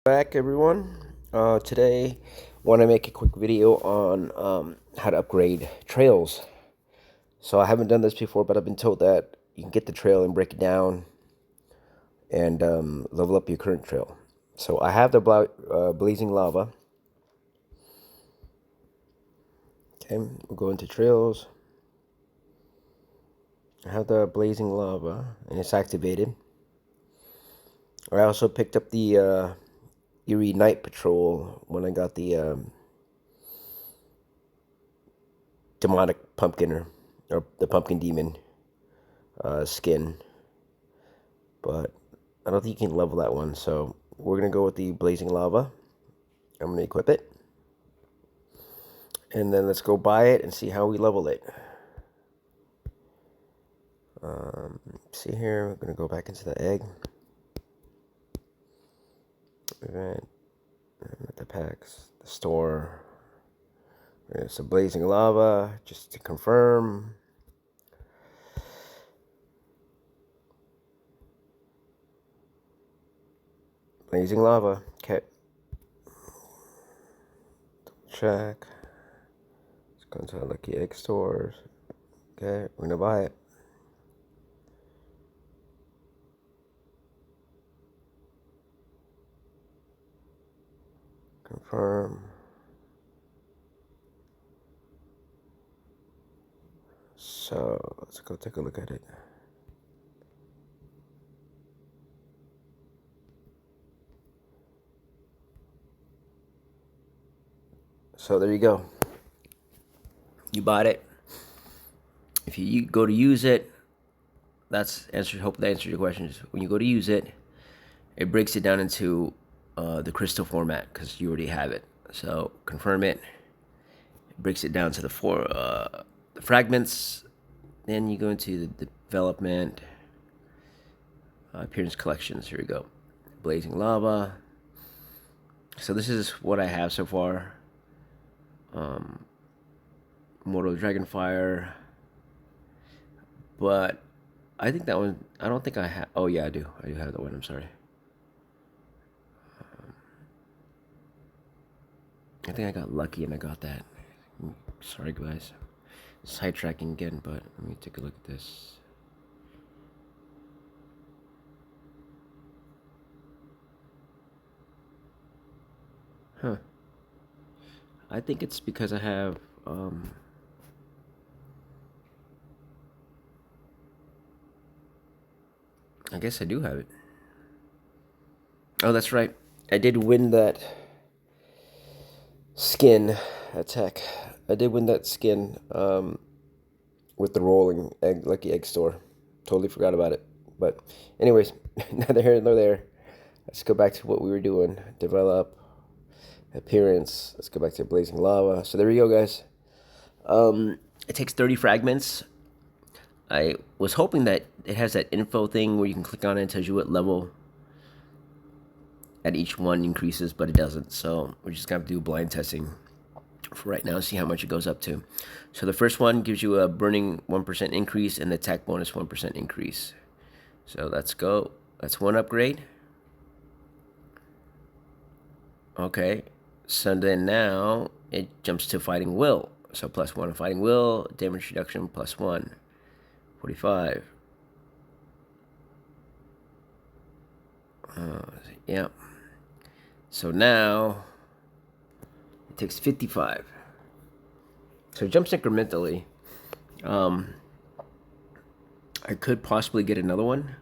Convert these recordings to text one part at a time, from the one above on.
Back, everyone. Today want to make a quick video on how to upgrade trails. So I haven't done this before, but I've been told that you can get the trail and break it down and level up your current trail. So I have the blazing lava. Okay, we'll go into trails. I have the blazing lava and it's activated. I also picked up the Eerie Night Patrol when I got the demonic pumpkin or the pumpkin demon skin, but I don't think you can level that one. So we're gonna go with the blazing lava. I'm gonna equip it, and then let's go buy it and see how we level it. See here, we're gonna go back into the egg event, the packs, the store. It's a blazing lava, just to confirm. Blazing lava, okay. Check. Let's go into the Lucky Egg stores. Okay, we're gonna buy it. Confirm. So let's go take a look at it. So there you go. You bought it. If you go to use it, hope that answered your questions. When you go to use it, it breaks it down into the crystal format because you already have it. So confirm it. It breaks it down to the fragments. Then you go into the development, appearance collections. Here we go. Blazing lava. So this is what I have so far. Mortal Dragonfire. But I think that one, I don't think I have. Oh, yeah, I do. I do have that one. I'm sorry. I think I got lucky and I got that. Sorry, guys. Sidetracking again, but let me take a look at this. Huh. I think it's because I have. I guess I do have it. Oh, that's right. I did win that skin attack. I did win that skin with the rolling egg, lucky egg store. Totally forgot about it. But anyways, neither here nor there. Let's go back to what we were doing. Develop, appearance. Let's go back to blazing lava. So there we go, guys. It takes 30 fragments. I was hoping that it has that info thing where you can click on it and tells you what level at each one increases, but it doesn't. So we're just gonna have to do blind testing for right now and see how much it goes up to. So the first one gives you a burning 1% increase and the attack bonus 1% increase. So let's go. That's one upgrade. Okay. So then now it jumps to fighting will. So +1 fighting will, damage reduction +1. 45. Yeah. So now it takes 55. So it jumps incrementally. I could possibly get another one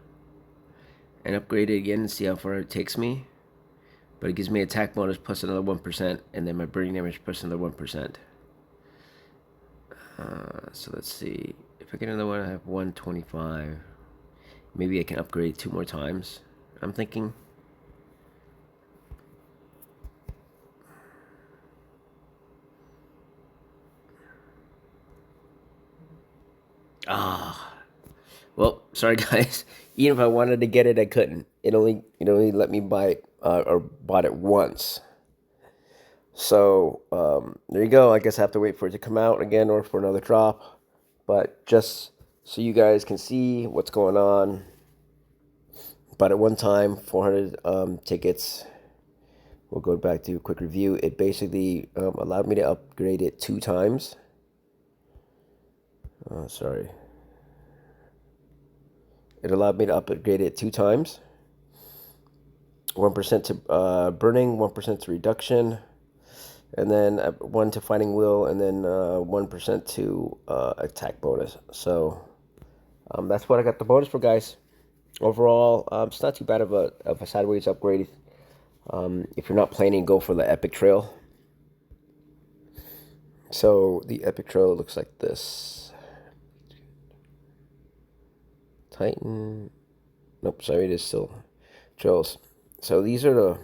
and upgrade it again and see how far it takes me. But it gives me attack bonus plus another 1%, and then my burning damage plus another 1%. So let's see. If I get another one, I have 125. Maybe I can upgrade 2 more times. I'm thinking. Well, sorry guys. Even if I wanted to get it, I couldn't. It only let me buy it or bought it once. So there you go. I guess I have to wait for it to come out again or for another drop. But just so you guys can see what's going on. But at one time, 400 tickets. we'll go back to a quick review. It basically allowed me to upgrade it 2 times. Sorry. It allowed me to upgrade it 2 times. 1% to burning, 1% to reduction, and then 1 to fighting will, and then 1% to attack bonus. So that's what I got the bonus for, guys. Overall, it's not too bad of a sideways upgrade. If you're not planning, go for the epic trail. So the epic trail looks like this. Titan. Nope, sorry, it is still trails. So these are the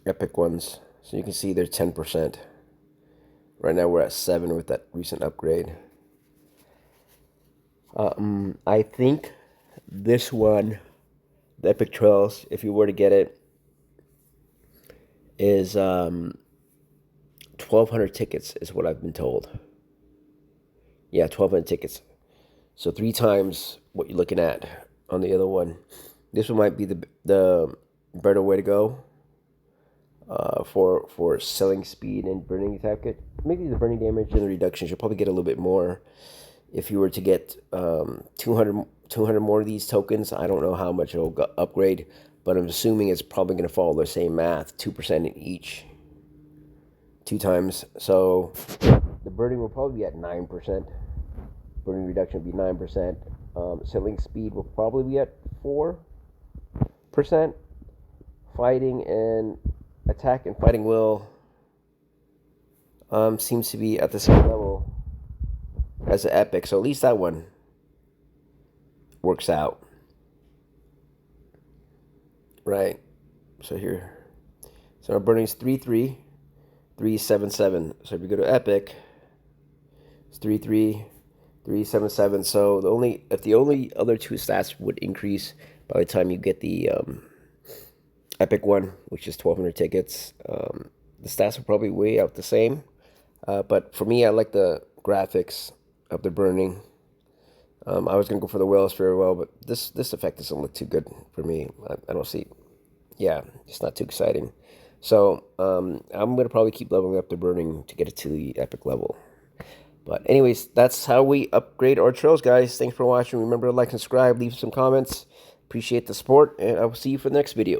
epic ones. So you can see they're 10%. Right now we're at 7 with that recent upgrade. I think this one, the epic trails, if you were to get it, is 1,200 tickets is what I've been told. Yeah, 1,200 tickets. So 3 times what you're looking at on the other one. This one might be the better way to go for selling speed and burning attack. Maybe the burning damage and the reductions you'll probably get a little bit more if you were to get 200 more of these tokens. I don't know how much it'll upgrade, but I'm assuming it's probably going to follow the same math, 2% in each, 2 times. So the burning will probably be at 9%. Burning reduction will be 9%. Selling speed will probably be at 4%. Fighting and attack and fighting will seems to be at the same level as the epic. So at least that one works out. Right. So here. So our burning's 3-3, 3-7-7. So if you go to epic, it's 3-3, 3-7-7. So if the only other 2 stats would increase by the time you get the epic one, which is 1,200 tickets, the stats will probably weigh out the same. But for me, I like the graphics of the burning. I was gonna go for the whales very well, but this effect doesn't look too good for me. I don't see. Yeah, it's not too exciting. So I'm gonna probably keep leveling up the burning to get it to the epic level. But anyways, that's how we upgrade our trails, guys. Thanks for watching. Remember to like and subscribe, leave some comments. Appreciate the support, and I will see you for the next video.